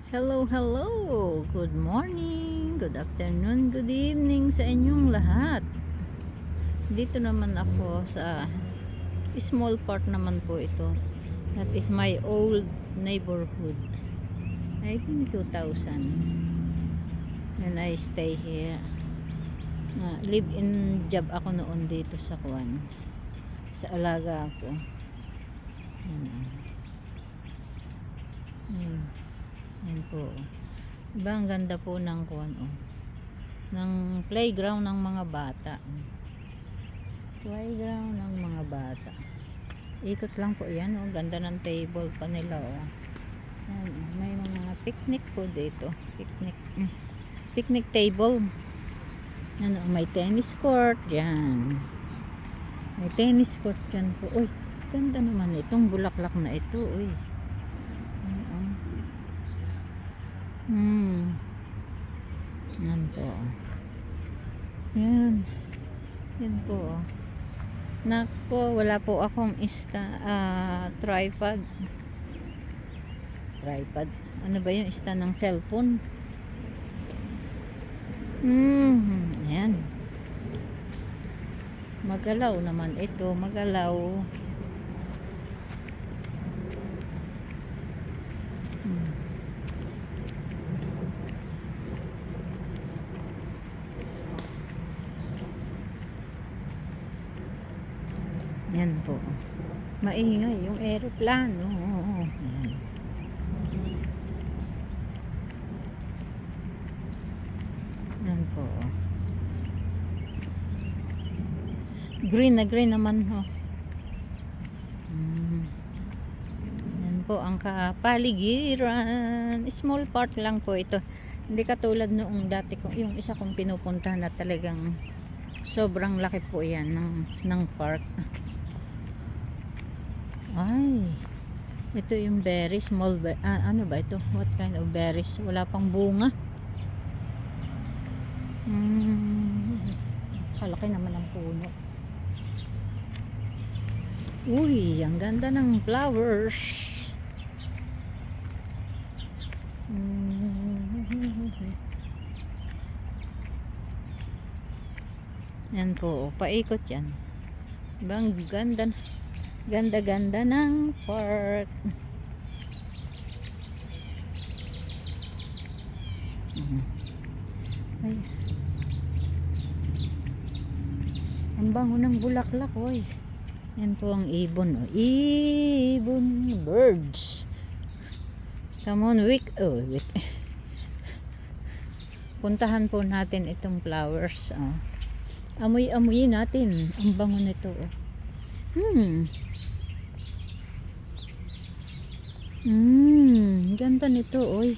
Hello, hello! Good morning, good afternoon, good evening sa inyong lahat. Dito naman ako sa small park naman po ito. That is my old neighborhood. I think 2000 when I stay here. Live-in job ako noon dito sa Kuwan. Sa alaga ko. Yan po. Diba ang ganda po ng Kuwan ng playground ng mga bata. Playground ng mga bata. Ikot lang po yan. Ganda ng table pa nila. Yan, may mga picnic po dito. Picnic table. Yan, may tennis court. Yan. May tennis court dyan po. Uy, ganda naman itong bulaklak na ito. Uy. Yan po. Yan po. Nako, wala po akong tripod. Ano ba yung stand ng cellphone? Yan. Magalaw naman ito. Magalaw. Yan po. Maingay yung aeroplano. Yan po. Green na green naman Yan po ang kapaligiran. Small park lang po ito. Hindi katulad noong dati ko, yung isa kong pinupuntahan na talagang sobrang laki po yan ng park. Ay, ito yung berry, small ano ba ito? What kind of berries? Wala pang bunga. Kalaki naman ang puno. Uy, ang ganda ng flowers. Yan po, paikot yan. Bang ganda ng park. Ay, ang bango ng bulaklak. Oy, yan po ang ibon. Ibon birds. Come on, Wick. Puntahan po natin itong flowers. Amoy-amoy natin. Ang bango nito. Ganda nito. Oy,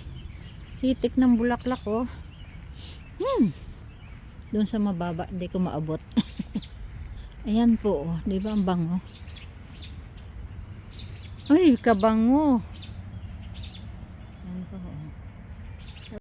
hitik ng bulaklak. Doon sa mababa, hindi ko maabot. Ayan po. Di ba ang bango? Ay, kabango.